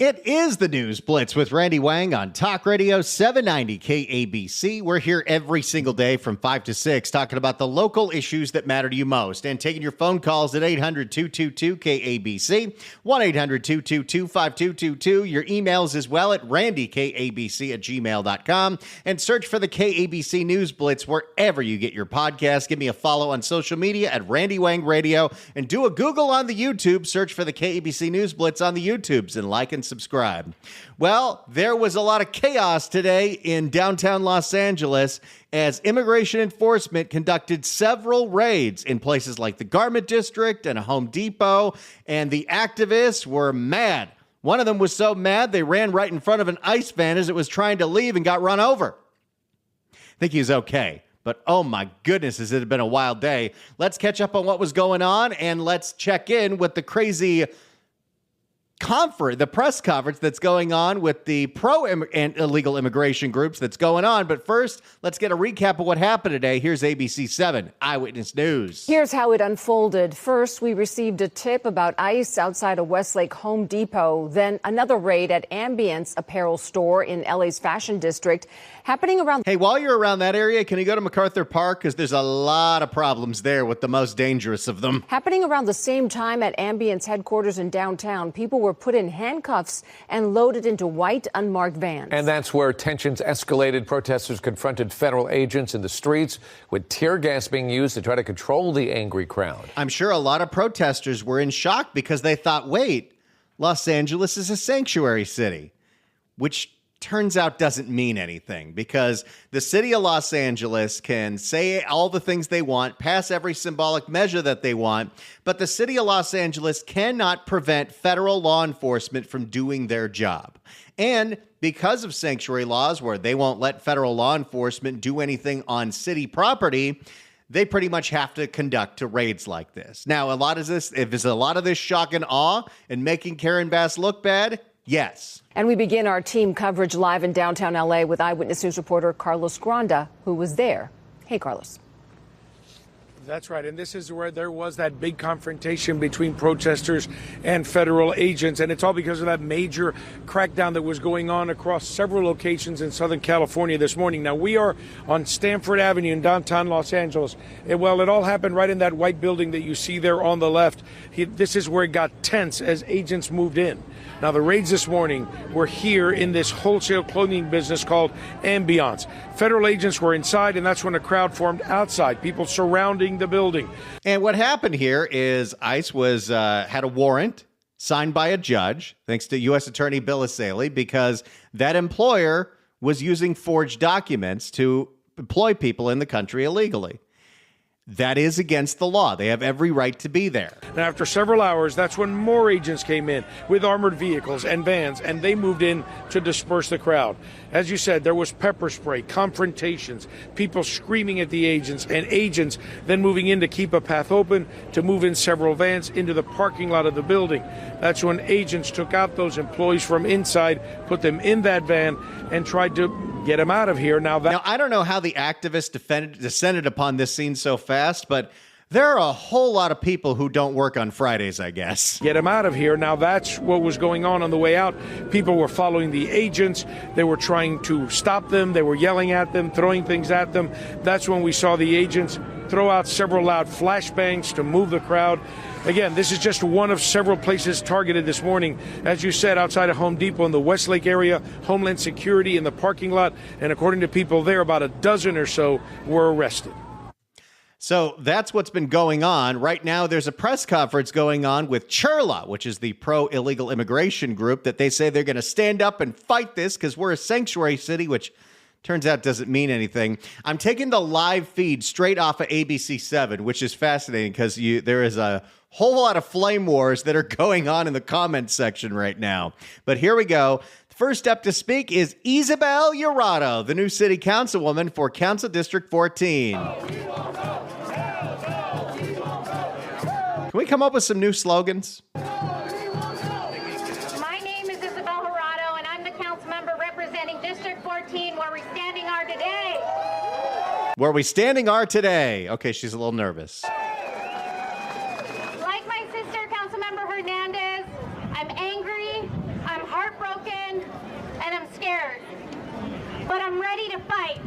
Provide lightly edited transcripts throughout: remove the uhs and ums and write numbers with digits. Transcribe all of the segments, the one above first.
It is the News Blitz with Randy Wang on Talk Radio 790 KABC. We're here every single day from 5 to 6 talking about the local issues that matter to you most and taking your phone calls at 800-222-KABC, 1-800-222-5222, your emails as well at randykabc@gmail.com, and search for the KABC News Blitz wherever you get your podcasts. Give me a follow on social media at Randy Wang Radio and do a Google on the YouTube. Search for the KABC News Blitz on the YouTubes and like and subscribe. Well, there was a lot of chaos today in downtown Los Angeles as immigration enforcement conducted several raids in places like the Garment District and a Home Depot, and the activists were mad. One of them was so mad they ran right in front of an ICE van as it was trying to leave and got run over. I think he's okay. But oh my goodness, has it been a wild day. Let's catch up on what was going on and let's check in with the crazy the press conference that's going on with the pro and illegal immigration groups that's going on. But first, let's get a recap of what happened today. Here's ABC 7 Eyewitness News. Here's how it unfolded. First, we received a tip about ICE outside a Westlake Home Depot. Then another raid at Ambience apparel store in LA's Fashion District happening around. Hey, while you're around that area, can you go to MacArthur Park? Because there's a lot of problems there with the most dangerous of them. Happening around the same time at Ambience headquarters in downtown, people were put in handcuffs and loaded into white unmarked vans. And that's where tensions escalated. Protesters confronted federal agents in the streets with tear gas being used to try to control the angry crowd. I'm sure a lot of protesters were in shock because they thought, wait, Los Angeles is a sanctuary city, which turns out doesn't mean anything because the city of Los Angeles can say all the things they want, pass every symbolic measure that they want, but the city of Los Angeles cannot prevent federal law enforcement from doing their job. And because of sanctuary laws where they won't let federal law enforcement do anything on city property, they pretty much have to conduct raids like this. Now, if there's a lot of this shock and awe and making Karen Bass look bad, yes. And we begin our team coverage live in downtown L.A. with Eyewitness News reporter Carlos Granda, who was there. Hey, Carlos. That's right. And this is where there was that big confrontation between protesters and federal agents. And it's all because of that major crackdown that was going on across several locations in Southern California this morning. Now, we are on Stanford Avenue in downtown Los Angeles. It all happened right in that white building that you see there on the left. This is where it got tense as agents moved in. Now, the raids this morning were here in this wholesale clothing business called Ambience. Federal agents were inside, and that's when a crowd formed outside, people surrounding the building. And what happened here is ICE had a warrant signed by a judge, thanks to U.S. Attorney Bill Asaley, because that employer was using forged documents to employ people in the country illegally. That is against the law. They have every right to be there. And after several hours, that's when more agents came in with armored vehicles and vans, and they moved in to disperse the crowd. As you said, there was pepper spray, confrontations, people screaming at the agents, and agents then moving in to keep a path open to move in several vans into the parking lot of the building. That's when agents took out those employees from inside, put them in that van, and tried to get them out of here. Now, I don't know how the activists descended upon this scene so fast, but there are a whole lot of people who don't work on Fridays, I guess. Get them out of here. Now, that's what was going on the way out. People were following the agents. They were trying to stop them. They were yelling at them, throwing things at them. That's when we saw the agents throw out several loud flashbangs to move the crowd. Again, this is just one of several places targeted this morning. As you said, outside of Home Depot in the Westlake area, Homeland Security in the parking lot, and according to people there, about a dozen or so were arrested. So that's what's been going on. Right now, there's a press conference going on with CHIRLA, which is the pro-illegal immigration group, that they say they're going to stand up and fight this because we're a sanctuary city, which turns out doesn't mean anything. I'm taking the live feed straight off of ABC 7, which is fascinating because there is a whole lot of flame wars that are going on in the comments section right now. But here we go. First up to speak is Isabel Jurado, the new city councilwoman for Council District 14. Can we come up with some new slogans? My name is Isabel Jurado, and I'm the council member representing District 14, where we standing are today. Where we standing are today. Okay, she's a little nervous. Like my sister, Councilmember Hernandez, I'm angry, I'm heartbroken. but I'm ready to fight.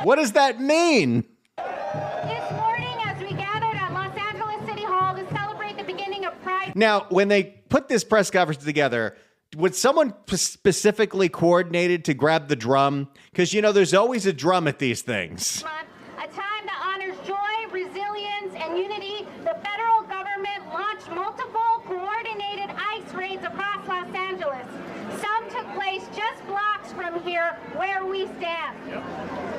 What does that mean? This morning, as we gathered at Los Angeles City Hall to celebrate the beginning of Pride Now, when they put this press conference together, was someone specifically coordinated to grab the drum? Because, you know, there's always a drum at these things. Month, a time that honors joy, resilience, and unity, the federal government launched multiple coordinated ICE raids across Los Angeles. Some took place just blocks from here where we stand.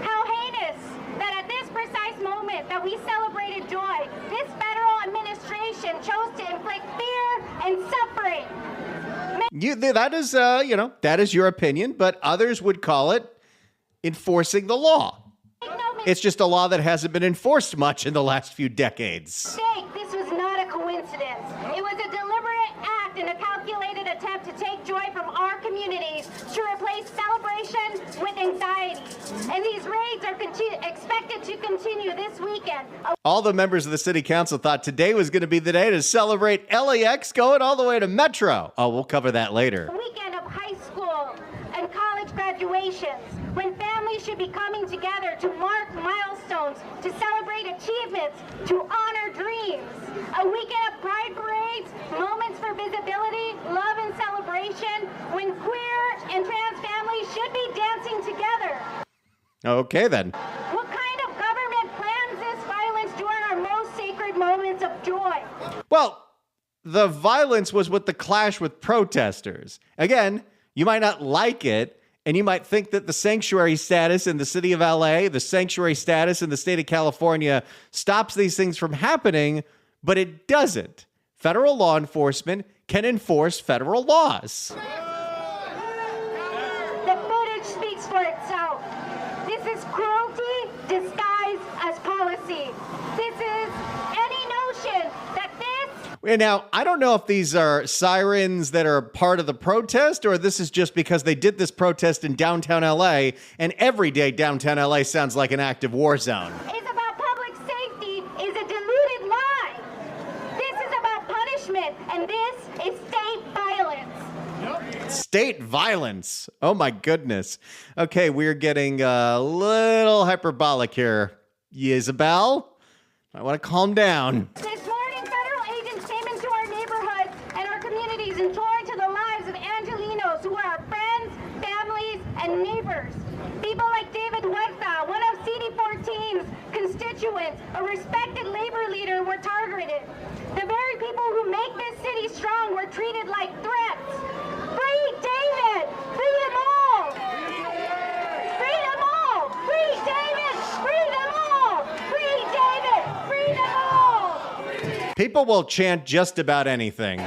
How heinous that at this precise moment that we celebrated joy, this federal administration chose to inflict fear and suffering. That is your opinion, but others would call it enforcing the law. It's just a law that hasn't been enforced much in the last few decades. This was not a coincidence. It was a deliberate act and a calculated attempt to take joy from our communities to replace celebration with anxiety. And these raids are expected to continue this weekend. All the members of the city council thought today was going to be the day to celebrate LAX going all the way to Metro. Oh, we'll cover that later. A weekend of high school and college graduations, when families should be coming together to mark milestones, to celebrate achievements, to honor dreams. A weekend of pride parades, moments for visibility, love and celebration, when queer and trans families should be dancing together. Okay, then. What kind of government plans this violence during our most sacred moments of joy? Well, the violence was with the clash with protesters. Again, you might not like it, and you might think that the sanctuary status in the city of LA, the sanctuary status in the state of California stops these things from happening, but it doesn't. Federal law enforcement can enforce federal laws. The footage speaks for itself. This is cruelty disguised as policy. This is any notion that this... And now, I don't know if these are sirens that are part of the protest, or this is just because they did this protest in downtown LA, and every day downtown LA sounds like an active war zone. Is about public safety is a deluded lie. This is about punishment, and this is state violence. State violence. Oh my goodness. Okay, we're getting a little hyperbolic here. Isabel, I want to calm down. This morning, federal agents came into our neighborhoods and our communities and tore into the lives of Angelinos who are our friends, families, and neighbors. People like David Huerta, one of CD14's constituents, a respected labor leader, were targeted. The very people who make this city strong were treated like threats. Free David! Free them all! Free them all! Free David! Free them all! Free David! Free them all! People will chant just about anything.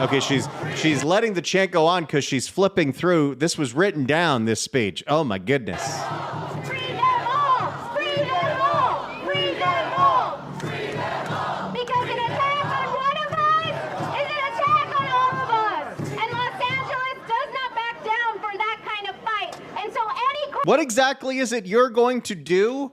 Okay, she's letting the chant go on because she's flipping through. This was written down, this speech. Oh my goodness. Free them all! Free them all! Free them all! Free them all! Because an attack on one of us is an attack on all of us! And Los Angeles does not back down for that kind of fight. And so any... What exactly is it you're going to do?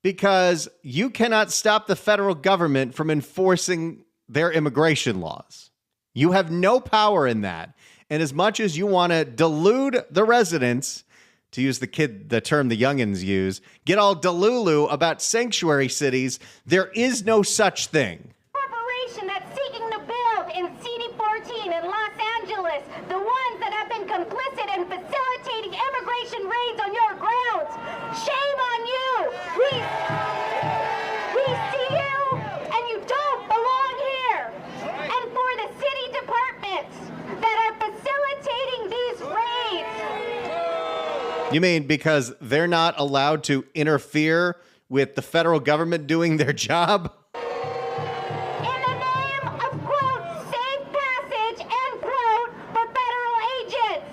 Because you cannot stop the federal government from enforcing their immigration laws. You have no power in that. And as much as you want to delude the residents, to use the term the youngins use, get all delulu about sanctuary cities, there is no such thing. Corporation that's seeking to build in CD14 in Los Angeles, the ones that have been complicit in facilitating immigration raids on your grounds. Shame on you! We see you, and you don't belong here. And for the city departments that are facilitating these raids. You mean because they're not allowed to interfere with the federal government doing their job? In the name of, quote, safe passage, end quote, for federal agents.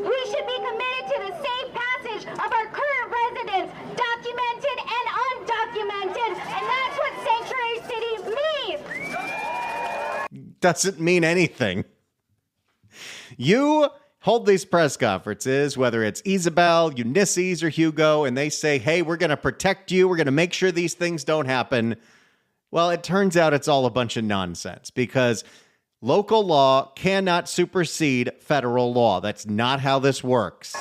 We should be committed to the safe passage of our current residents, documented and undocumented, and that's what sanctuary city means. Doesn't mean anything. You hold these press conferences, whether it's Isabel, Ulysses, or Hugo, and they say, hey, we're going to protect you. We're going to make sure these things don't happen. Well, it turns out it's all a bunch of nonsense because Local law cannot supersede federal law. That's not how this works. So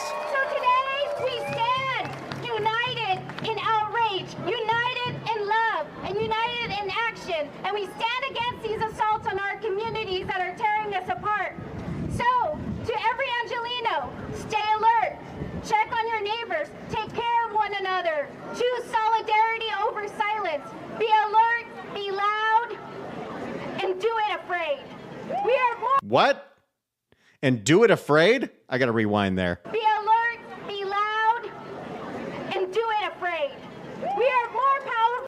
today we stand united in outrage, united in love, and united in action. And we stand against these assaults on our communities that are tearing us apart. So to every Angelino, stay alert, check on your neighbors, take care of one another, choose solidarity over silence, be alert, be loud, and do it afraid. We are more. What? And do it afraid? I got to rewind there. Be alert, be loud, and do it afraid. We are more powerful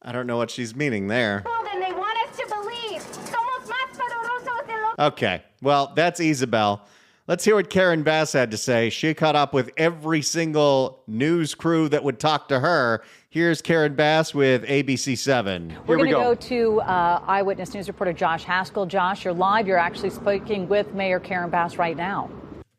I don't know what she's meaning there. than they want us to believe. Somos más poderosos de lo. Okay, well, that's Isabel. Let's hear what Karen Bass had to say. She caught up with every single news crew that would talk to her. Here's Karen Bass with ABC7. We're going to go to Eyewitness News reporter Josh Haskell. Josh, you're live. You're actually speaking with Mayor Karen Bass right now.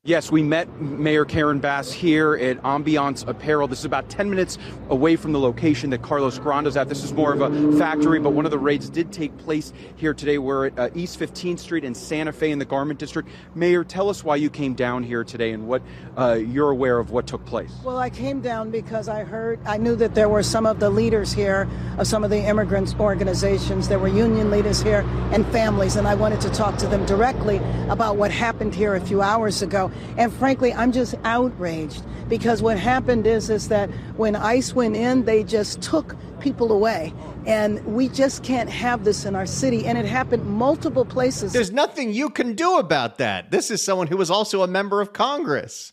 Yes, we met Mayor Karen Bass here at Ambiance Apparel. This is about 10 minutes away from the location that Carlos Granda's at. This is more of a factory, but one of the raids did take place here today. We're at East 15th Street in Santa Fe in the Garment District. Mayor, tell us why you came down here today and what you're aware of what took place. Well, I came down because I knew that there were some of the leaders here of some of the immigrants organizations. There were union leaders here and families, and I wanted to talk to them directly about what happened here a few hours ago. And frankly, I'm just outraged because what happened is that when ICE went in, they just took people away. And we just can't have this in our city. And it happened multiple places. There's nothing you can do about that. This is someone who was also a member of Congress.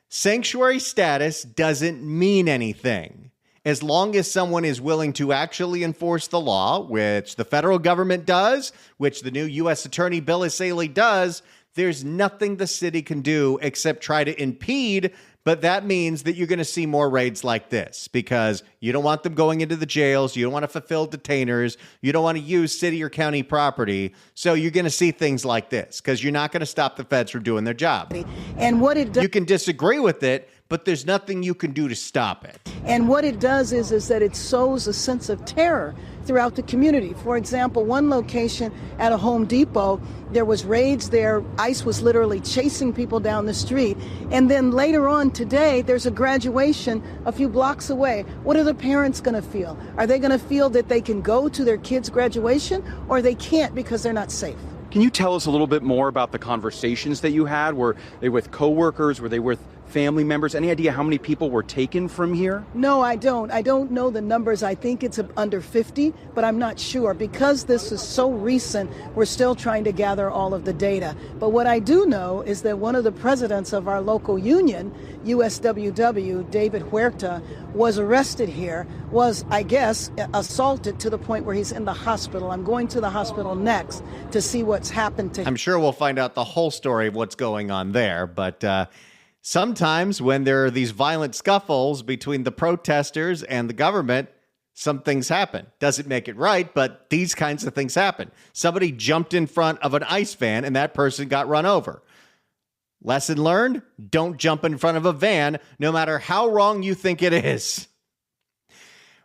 Sanctuary status doesn't mean anything. As long as someone is willing to actually enforce the law, which the federal government does, which the new U.S. Attorney Bill Essayli does, there's nothing the city can do except try to impede. But that means that you're going to see more raids like this because you don't want them going into the jails. You don't want to fulfill detainers. You don't want to use city or county property. So you're going to see things like this because you're not going to stop the feds from doing their job. And what it does, you can disagree with it, but there's nothing you can do to stop it. And what it does is that it sows a sense of terror throughout the community. For example, one location at a Home Depot, there was raids there. ICE was literally chasing people down the street. And then later on today, there's a graduation a few blocks away. What are the parents going to feel? Are they going to feel that they can go to their kids' graduation or they can't because they're not safe? Can you tell us a little bit more about the conversations that you had? Were they with coworkers? Were they with family members? Any idea how many people were taken from here? No, I don't. I don't know the numbers. I think it's under 50, but I'm not sure. Because this is so recent, we're still trying to gather all of the data. But what I do know is that one of the presidents of our local union, USWW, David Huerta, was arrested here, was, I guess, assaulted to the point where he's in the hospital. I'm going to the hospital next to see what's happened to him. I'm sure we'll find out the whole story of what's going on there, but sometimes when there are these violent scuffles between the protesters and the government, some things happen. Doesn't make it right, but these kinds of things happen. Somebody jumped in front of an ICE van and that person got run over. Lesson learned, don't jump in front of a van, no matter how wrong you think it is.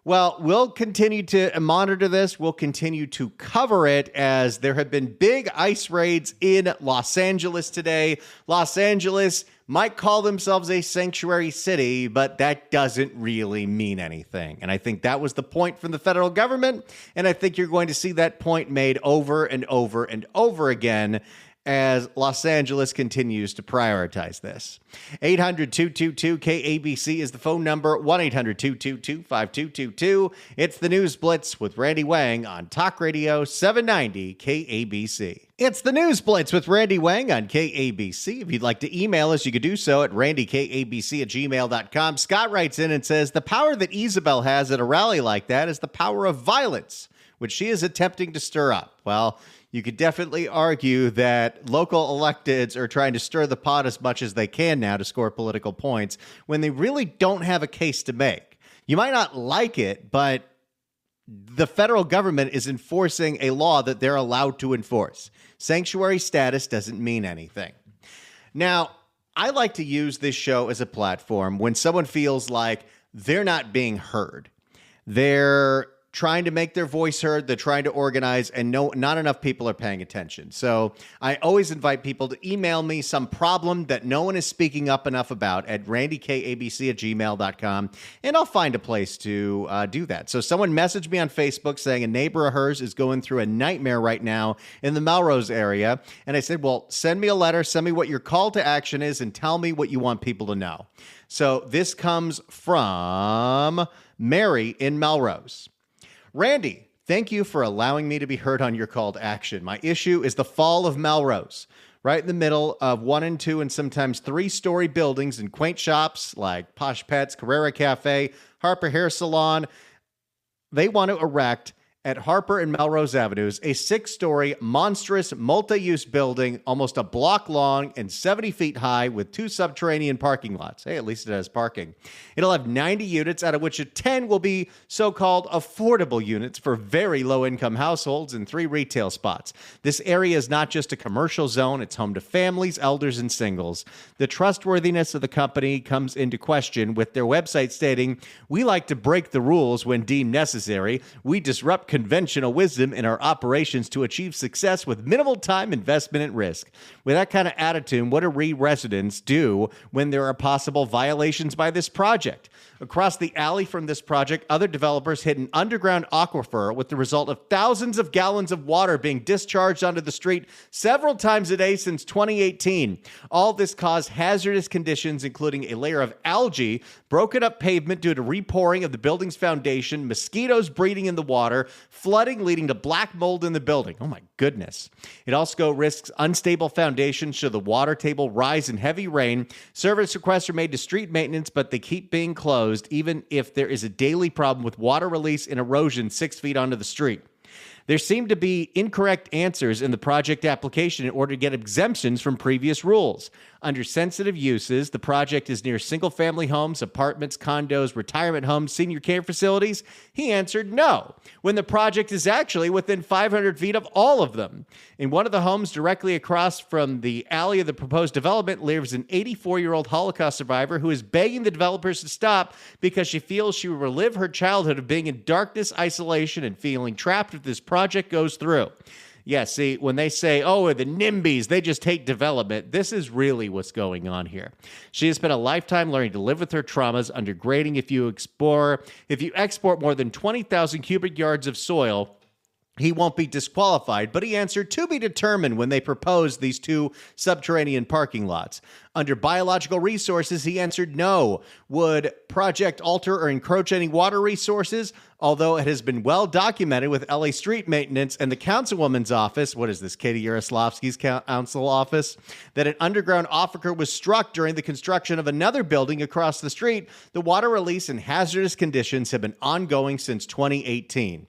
Well, we'll continue to monitor this. We'll continue to cover it as there have been big ICE raids in Los Angeles today. Los Angeles might call themselves a sanctuary city, but that doesn't really mean anything. And I think that was the point from the federal government. And I think you're going to see that point made over and over and over again as Los Angeles continues to prioritize this. 800-222-KABC is the phone number, 1-800-222-5222. It's the News Blitz with Randy Wang on Talk Radio 790 KABC. It's the News Blitz with Randy Wang on KABC. If you'd like to email us, you could do so at randykabc@gmail.com. Scott writes in and says, the power that Isabel has at a rally like that is the power of violence, which she is attempting to stir up. Well, you could definitely argue that local electeds are trying to stir the pot as much as they can now to score political points when they really don't have a case to make. You might not like it, but the federal government is enforcing a law that they're allowed to enforce. Sanctuary status doesn't mean anything. Now, I like to use this show as a platform when someone feels like they're not being heard. They're trying to make their voice heard. They're trying to organize, and not enough people are paying attention. So I always invite people to email me some problem that no one is speaking up enough about at randykabc@gmail.com, and I'll find a place to do that. So someone messaged me on Facebook saying a neighbor of hers is going through a nightmare right now in the Melrose area. And I said, well, send me a letter, send me what your call to action is, and tell me what you want people to know. So this comes from Mary in Melrose. Randy, thank you for allowing me to be heard on your call to action. My issue is the fall of Melrose, right in the middle of 1 and 2 and sometimes 3-story buildings and quaint shops like Posh Pets, Carrera Cafe, Harper Hair Salon. They want to erect at Harper and Melrose Avenues a 6-story monstrous multi-use building almost a block long and 70 feet high with 2 subterranean parking lots. Hey, at least it has parking. It'll have 90 units, out of which 10 will be so-called affordable units for very low-income households and 3 retail spots. This area is not just a commercial zone. It's home to families, elders, and singles. The trustworthiness of the company comes into question with their website stating, "We like to break the rules when deemed necessary. We disrupt conventional wisdom in our operations to achieve success with minimal time, investment, and risk." With that kind of attitude, what do residents do when there are possible violations by this project? Across the alley from this project, other developers hit an underground aquifer with the result of thousands of gallons of water being discharged onto the street several times a day since 2018. All this caused hazardous conditions, including a layer of algae, broken up pavement due to repouring of the building's foundation, mosquitoes breeding in the water, flooding leading to black mold in the building. Oh my goodness. It also risks unstable foundations should the water table rise in heavy rain. Service requests are made to street maintenance, but they keep being closed even if there is a daily problem with water release and erosion 6 feet onto the street. There seem to be incorrect answers in the project application in order to get exemptions from previous rules. Under sensitive uses, the project is near single-family homes, apartments, condos, retirement homes, senior care facilities. He answered no, when the project is actually within 500 feet of all of them. In one of the homes directly across from the alley of the proposed development lives an 84-year-old Holocaust survivor who is begging the developers to stop because she feels she will relive her childhood of being in darkness, isolation, and feeling trapped if this project goes through. Yeah, see, when they say, oh, the NIMBYs, they just hate development, this is really what's going on here. She has spent a lifetime learning to live with her traumas, undergrading if you export more than 20,000 cubic yards of soil, he won't be disqualified, but he answered to be determined when they proposed these 2 subterranean parking lots. Under biological resources, he answered no. Would project alter or encroach any water resources? Although it has been well documented with LA Street Maintenance and the councilwoman's office, what is this, Katie Yaroslavsky's council office, that an underground aquifer was struck during the construction of another building across the street. The water release and hazardous conditions have been ongoing since 2018.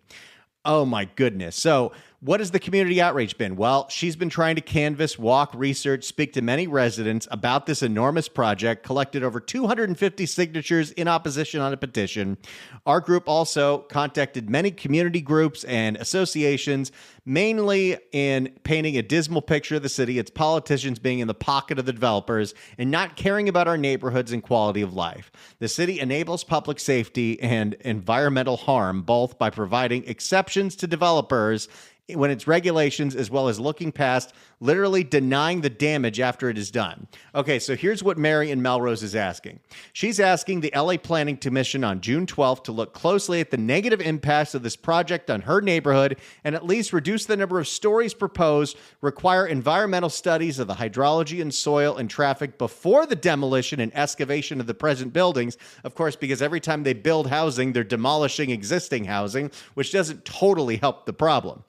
Oh, my goodness. So what has the community outreach been? Well, she's been trying to canvass, walk, research, speak to many residents about this enormous project, collected over 250 signatures in opposition on a petition. Our group also contacted many community groups and associations, mainly in painting a dismal picture of the city, its politicians being in the pocket of the developers and not caring about our neighborhoods and quality of life. The city enables public safety and environmental harm, both by providing exceptions to developers when it's regulations, as well as looking past, literally denying the damage after it is done. Okay, so here's what Mary in Melrose is asking. She's asking the LA Planning Commission on June 12th to look closely at the negative impacts of this project on her neighborhood and at least reduce the number of stories proposed, require environmental studies of the hydrology and soil and traffic before the demolition and excavation of the present buildings. Of course, because every time they build housing, they're demolishing existing housing, which doesn't totally help the problem.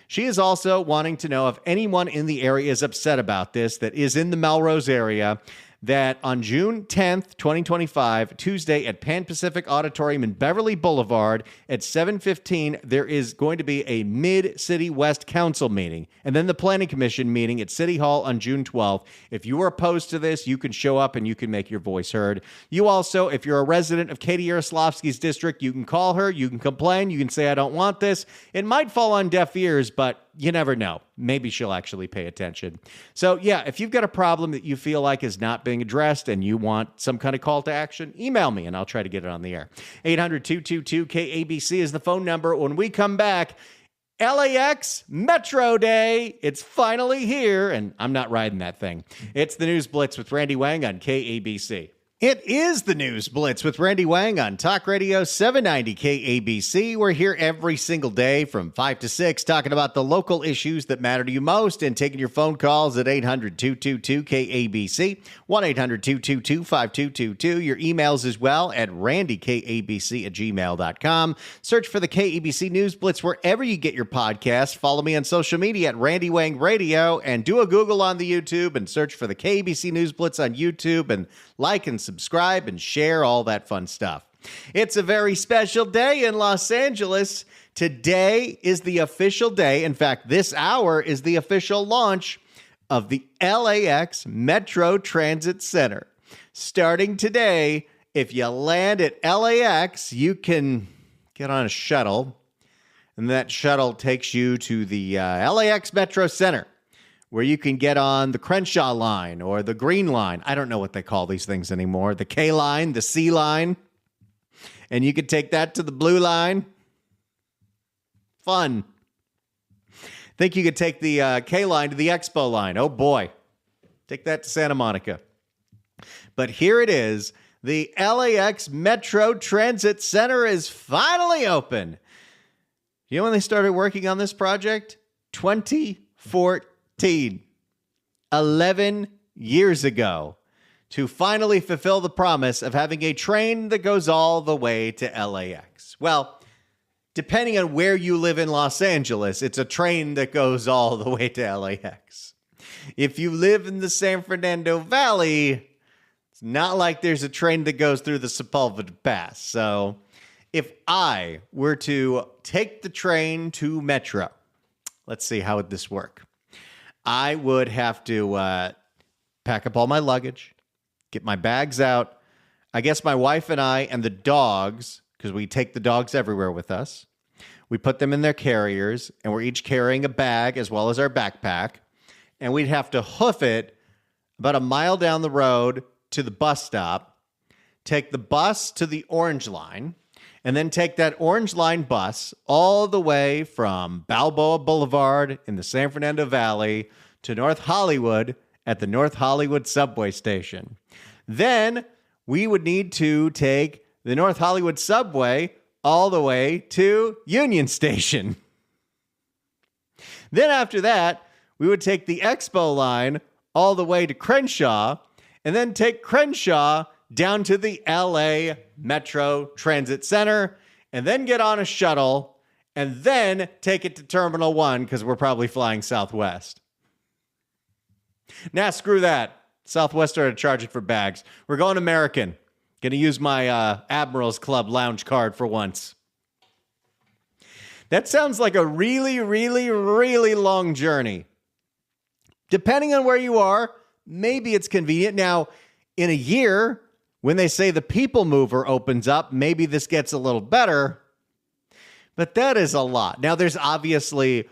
She is also wanting to know if anyone in the area is upset about this, that is in the Melrose area, that on June 10th, 2025, Tuesday at Pan Pacific Auditorium in Beverly Boulevard at 7:15, there is going to be a Mid-City West Council meeting, and then the Planning Commission meeting at City Hall on June 12th. If you are opposed to this, you can show up and you can make your voice heard. You also, if you're a resident of Katie Yaroslavsky's district, you can call her, you can complain, you can say, I don't want this. It might fall on deaf ears, but you never know. Maybe she'll actually pay attention. So yeah, if you've got a problem that you feel like is not being addressed and you want some kind of call to action, email me and I'll try to get it on the air. 800-222-KABC is the phone number. When we come back, LAX Metro Day. It's finally here, and I'm not riding that thing. It's the News Blitz with Randy Wang on KABC. It is the News Blitz with Randy Wang on Talk Radio 790 KABC. We're here every single day from 5 to 6 talking about the local issues that matter to you most and taking your phone calls at 800-222-KABC, 1-800-222-5222. Your emails as well at randykabc@gmail.com. Search for the KABC News Blitz wherever you get your podcasts. Follow me on social media at Randy Wang Radio and do a Google on the YouTube and search for the KABC News Blitz on YouTube and like and subscribe and share all that fun stuff. It's a very special day in Los Angeles. Today is the official day. In fact, this hour is the official launch of the LAX Metro Transit Center. Starting today, if you land at LAX, you can get on a shuttle, and that shuttle takes you to the LAX Metro Center, where you can get on the Crenshaw line or the Green line. I don't know what they call these things anymore. The K line, the C line. And you can take that to the Blue line. Fun. Think you could take the K line to the Expo line. Oh boy. Take that to Santa Monica. But here it is. The LAX Metro Transit Center is finally open. You know when they started working on this project? 2014. 11 years ago, to finally fulfill the promise of having a train that goes all the way to LAX. Well, depending on where you live in Los Angeles, it's a train that goes all the way to LAX. If you live in the San Fernando Valley, it's not like there's a train that goes through the Sepulveda Pass. So if I were to take the train to Metro, let's see, how would this work? I would have to pack up all my luggage, get my bags out. I guess my wife and I and the dogs, because we take the dogs everywhere with us, we put them in their carriers, and we're each carrying a bag as well as our backpack. And we'd have to hoof it about a mile down the road to the bus stop, take the bus to the Orange Line, and then take that Orange Line bus all the way from Balboa Boulevard in the San Fernando Valley to North Hollywood at the North Hollywood subway station. Then we would need to take the North Hollywood subway all the way to Union Station. Then after that, we would take the Expo line all the way to Crenshaw, and then take Crenshaw down to the LA Metro Transit Center, and then get on a shuttle, and then take it to Terminal 1, because we're probably flying Southwest. Nah, screw that. Southwest started charging for bags. We're going American. Gonna use my Admirals Club lounge card for once. That sounds like a really, really, really long journey. Depending on where you are, maybe it's convenient. Now, in a year, when they say the People Mover opens up, maybe this gets a little better, but that is a lot. Now, there's obviously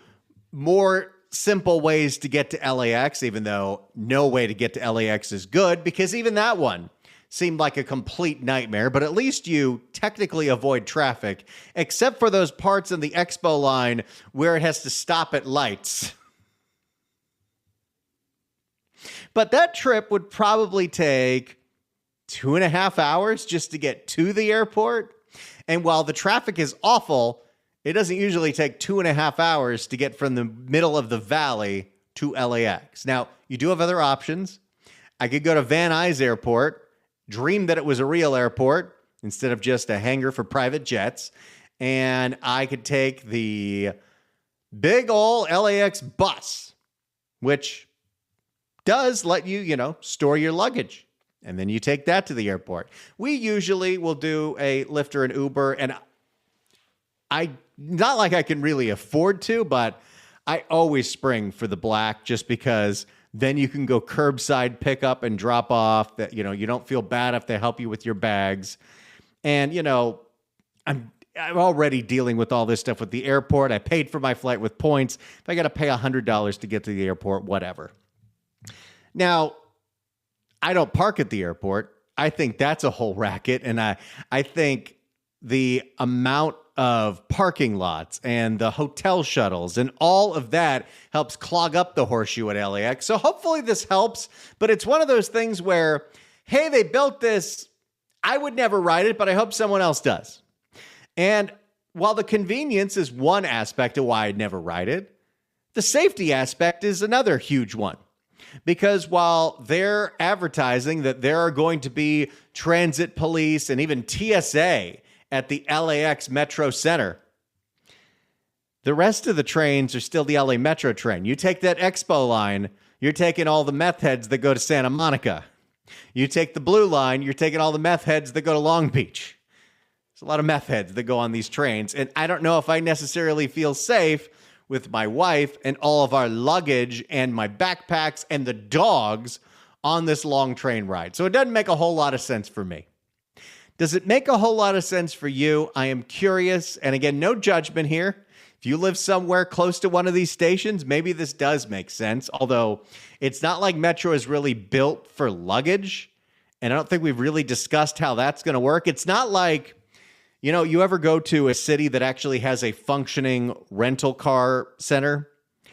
more simple ways to get to LAX, even though no way to get to LAX is good, because even that one seemed like a complete nightmare, but at least you technically avoid traffic, except for those parts in the Expo line where it has to stop at lights. But that trip would probably take 2.5 hours just to get to the airport. And while the traffic is awful, it doesn't usually take 2.5 hours to get from the middle of the valley to LAX. Now, you do have other options. I could go to Van Nuys Airport, dream that it was a real airport instead of just a hangar for private jets. And I could take the big ol' LAX bus, which does let you, store your luggage. And then you take that to the airport. We usually will do a Lyft or an Uber, and not like I can really afford to, but I always spring for the black just because then you can go curbside pickup and drop off. That you don't feel bad if they help you with your bags. And I'm already dealing with all this stuff with the airport. I paid for my flight with points. If I got to pay $100 to get to the airport, whatever. Now, I don't park at the airport. I think that's a whole racket. And I think the amount of parking lots and the hotel shuttles and all of that helps clog up the Horseshoe at LAX. So hopefully this helps. But it's one of those things where, hey, they built this. I would never ride it, but I hope someone else does. And while the convenience is one aspect of why I'd never ride it, the safety aspect is another huge one. Because while they're advertising that there are going to be transit police and even TSA at the LAX Metro Center, the rest of the trains are still the LA Metro train. You take that Expo line, you're taking all the meth heads that go to Santa Monica. You take the Blue line, you're taking all the meth heads that go to Long Beach. There's a lot of meth heads that go on these trains, and I don't know if I necessarily feel safe with my wife and all of our luggage and my backpacks and the dogs on this long train ride. So it doesn't make a whole lot of sense for me. Does it make a whole lot of sense for you? I am curious, and again, no judgment here. If you live somewhere close to one of these stations, maybe this does make sense, although it's not like Metro is really built for luggage, and I don't think we've really discussed how that's going to work. It's not like, you know, you ever go to a city that actually has a functioning rental car center?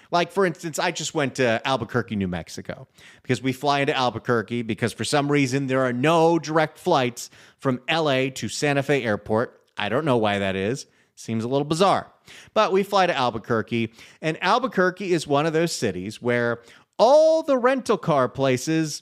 Like, for instance, I just went to Albuquerque, New Mexico, because we fly into Albuquerque because for some reason there are no direct flights from LA to Santa Fe Airport. I don't know why that is. Seems a little bizarre. But we fly to Albuquerque, and Albuquerque is one of those cities where all the rental car places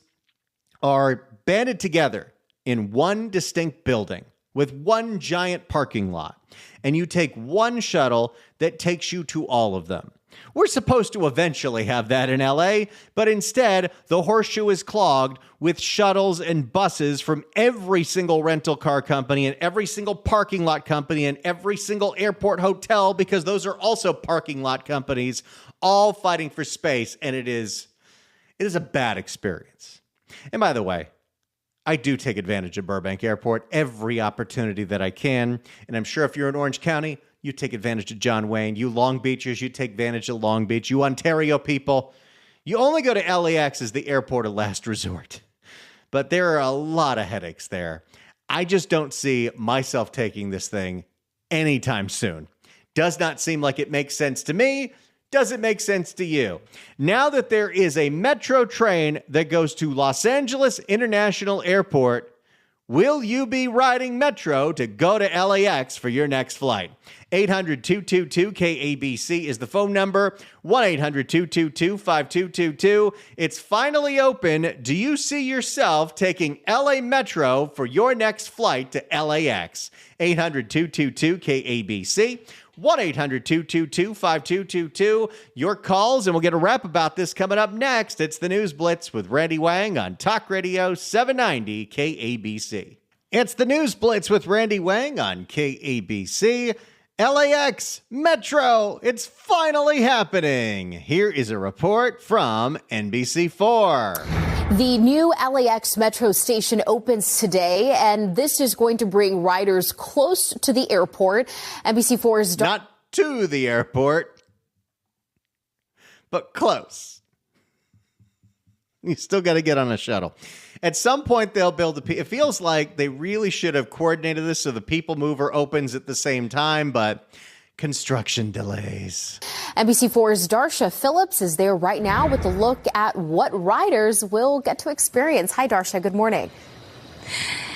are banded together in one distinct building with one giant parking lot, and you take one shuttle that takes you to all of them. We're supposed to eventually have that in LA, but instead, the Horseshoe is clogged with shuttles and buses from every single rental car company and every single parking lot company and every single airport hotel, because those are also parking lot companies, all fighting for space, and it is a bad experience. And by the way, I do take advantage of Burbank Airport every opportunity that I can. And I'm sure if you're in Orange County, you take advantage of John Wayne. You Long Beachers, you take advantage of Long Beach. You Ontario people, you only go to LAX as the airport of last resort. But there are a lot of headaches there. I just don't see myself taking this thing anytime soon. Does not seem like it makes sense to me. Does it make sense to you? Now that there is a Metro train that goes to Los Angeles International Airport, will you be riding Metro to go to LAX for your next flight? 800-222-KABC is the phone number. 1-800-222-5222. It's finally open. Do you see yourself taking LA Metro for your next flight to LAX? 800-222-KABC. 1-800-222-5222. Your calls, and we'll get a wrap about this coming up next. It's the News Blitz with Randy Wang on Talk Radio 790 KABC. It's the News Blitz with Randy Wang on KABC. LAX Metro, it's finally happening. Here is a report from NBC4. The new LAX Metro station opens today, and this is going to bring riders close to the airport. NBC4's not to the airport, but close. You still got to get on a shuttle. At some point, they'll build it feels like they really should have coordinated this so the People Mover opens at the same time, but construction delays. NBC4's Darsha Phillips is there right now with a look at what riders will get to experience. Hi, Darsha. Good morning.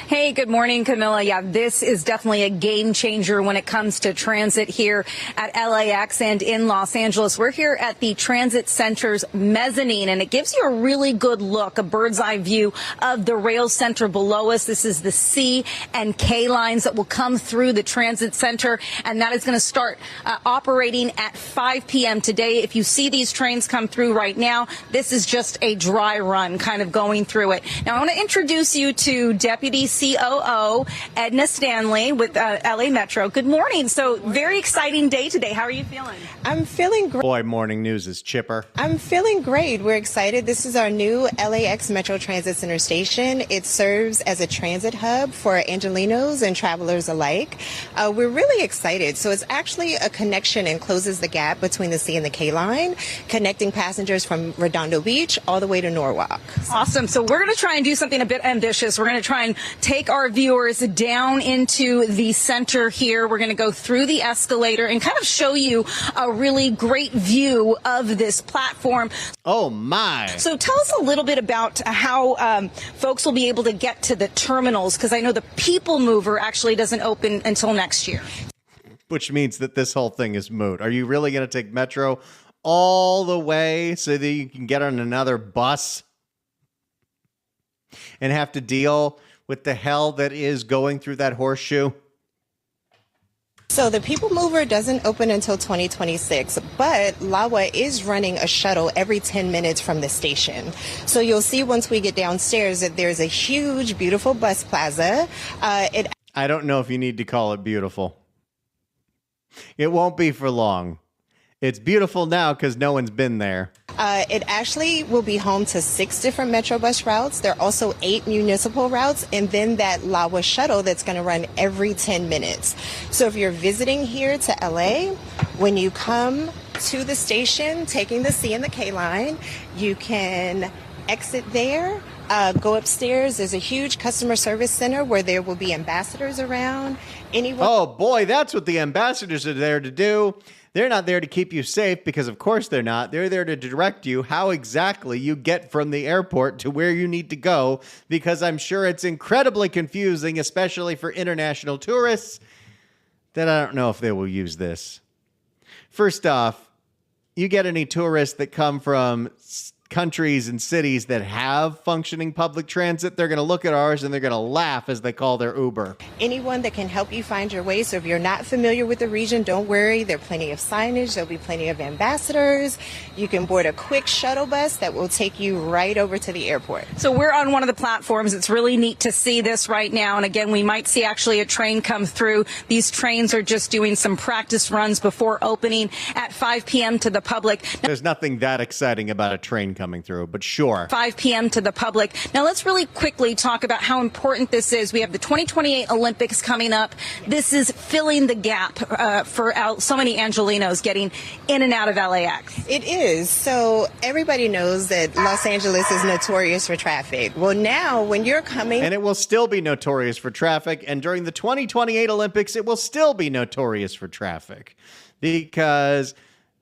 Hey, good morning, Camilla. Yeah, this is definitely a game changer when it comes to transit here at LAX and in Los Angeles. We're here at the Transit Center's mezzanine, and it gives you a really good look, a bird's eye view of the rail center below us. This is the C and K lines that will come through the Transit Center, and that is going to start operating at 5 p.m. today. If you see these trains come through right now, this is just a dry run kind of going through it. Now, I want to introduce you to Deputy COO, Edna Stanley with LA Metro. Good morning. So very exciting day today. How are you feeling? I'm feeling great. Boy, morning news is chipper. I'm feeling great. We're excited. This is our new LAX Metro Transit Center station. It serves as a transit hub for Angelenos and travelers alike. We're really excited. So it's actually a connection and closes the gap between the C and the K line, connecting passengers from Redondo Beach all the way to Norwalk. Awesome. So we're going to try and do something a bit ambitious. We're going to try and take our viewers down into the center here. We're going to go through the escalator and kind of show you a really great view of this platform. Oh, my. So tell us a little bit about how folks will be able to get to the terminals, because I know the People Mover actually doesn't open until next year. Which means that this whole thing is moot. Are you really going to take Metro all the way so that you can get on another bus and have to deal with the hell that is going through that horseshoe? So the People Mover doesn't open until 2026, but LAWA is running a shuttle every 10 minutes from the station. So you'll see once we get downstairs that there's a huge, beautiful bus plaza. I don't know if you need to call it beautiful. It won't be for long. It's beautiful now because no one's been there. It actually will be home to 6 different Metro bus routes. There are also 8 municipal routes, and then that LAWA shuttle that's going to run every 10 minutes. So if you're visiting here to LA, when you come to the station, taking the C and the K line, you can exit there, go upstairs. There's a huge customer service center where there will be ambassadors around. Oh, boy, that's what the ambassadors are there to do. They're not there to keep you safe because, of course, they're not. They're there to direct you how exactly you get from the airport to where you need to go, because I'm sure it's incredibly confusing, especially for international tourists, that I don't know if they will use this. First off, you get any tourists that come from countries and cities that have functioning public transit, they're going to look at ours and they're going to laugh as they call their Uber. Anyone that can help you find your way. So if you're not familiar with the region, don't worry. There are plenty of signage. There'll be plenty of ambassadors. You can board a quick shuttle bus that will take you right over to the airport. So we're on one of the platforms. It's really neat to see this right now. And again, we might see actually a train come through. These trains are just doing some practice runs before opening at 5 p.m. to the public. There's nothing that exciting about a train coming through, but sure. 5 p.m. to the public. Now let's really quickly talk about how important this is. We have the 2028 Olympics coming up. This is filling the gap for so many Angelenos getting in and out of LAX. It is. So everybody knows that Los Angeles is notorious for traffic. Well, now when you're coming... And it will still be notorious for traffic. And during the 2028 Olympics, it will still be notorious for traffic. Because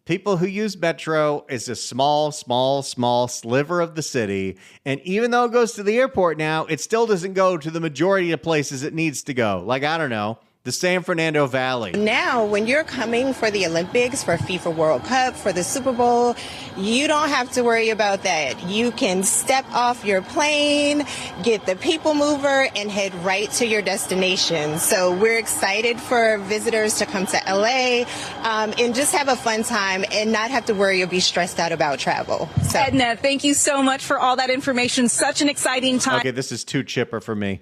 people who use Metro is a small sliver of the city. And even though it goes to the airport now, it still doesn't go to the majority of places it needs to go. Like, I don't know, the San Fernando Valley. Now, when you're coming for the Olympics, for FIFA World Cup, for the Super Bowl, you don't have to worry about that. You can step off your plane, get the People Mover, and head right to your destination. So we're excited for visitors to come to LA and just have a fun time and not have to worry or be stressed out about travel. So. Edna, thank you so much for all that information. Such an exciting time. Okay, this is too chipper for me.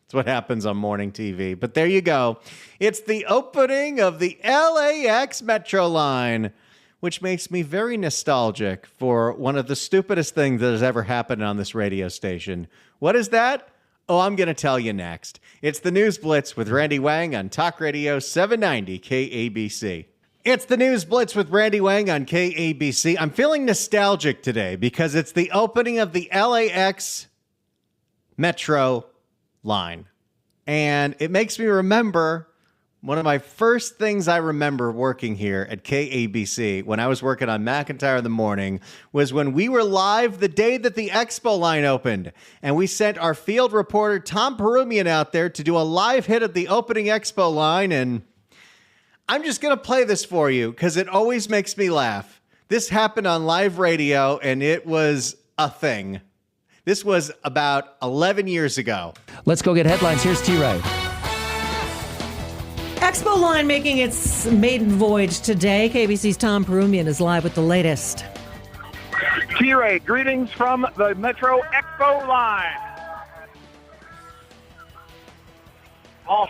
It's what happens on morning TV. But there you go. It's the opening of the LAX Metro line, which makes me very nostalgic for one of the stupidest things that has ever happened on this radio station. What is that? Oh, I'm going to tell you next. It's the News Blitz with Randy Wang on Talk Radio 790 KABC. It's the News Blitz with Randy Wang on KABC. I'm feeling nostalgic today because it's the opening of the LAX Metro line. And it makes me remember one of my first things I remember working here at KABC when I was working on McIntyre in the Morning was when we were live the day that the Expo line opened. And we sent our field reporter, Tom Perumian, out there to do a live hit of the opening Expo line. And I'm just going to play this for you because it always makes me laugh. This happened on live radio and it was a thing. This was about 11 years ago. Let's go get headlines. Here's T-Ray. Expo line making its maiden voyage today. KBC's Tom Perumian is live with the latest. T-Ray, greetings from the Metro Expo line. All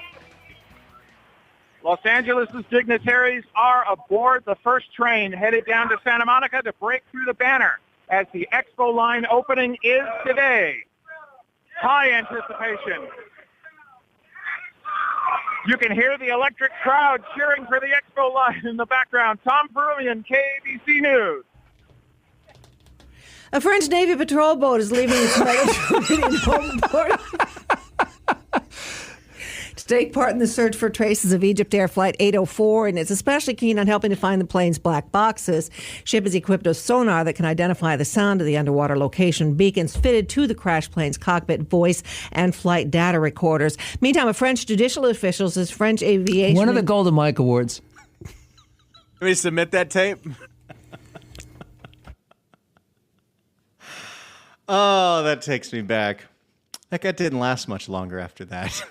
Los Angeles' dignitaries are aboard the first train headed down to Santa Monica to break through the banner as the Expo line opening is today. High anticipation. You can hear the electric crowd cheering for the Expo line in the background. Tom Perumian, KABC News. A French Navy patrol boat is leaving its Mediterranean home port to take part in the search for traces of Egypt Air Flight 804, and it's especially keen on helping to find the plane's black boxes. Ship is equipped with sonar that can identify the sound of the underwater location, beacons fitted to the crash plane's cockpit, voice, and flight data recorders. Meantime, a French judicial official says French aviation... One of the Golden Mike Awards. Can we submit that tape? Oh, that takes me back. That guy didn't last much longer after that.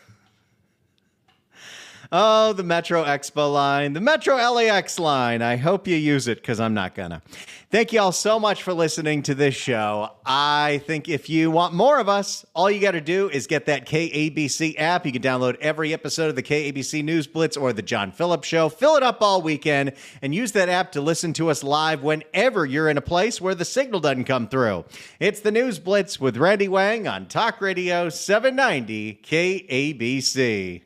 Oh, the Metro Expo line, the Metro LAX line. I hope you use it because I'm not gonna. Thank you all so much for listening to this show. I think if you want more of us, all you got to do is get that KABC app. You can download every episode of the KABC News Blitz or the John Phillips Show. Fill it up all weekend and use that app to listen to us live whenever you're in a place where the signal doesn't come through. It's the News Blitz with Randy Wang on Talk Radio 790 KABC.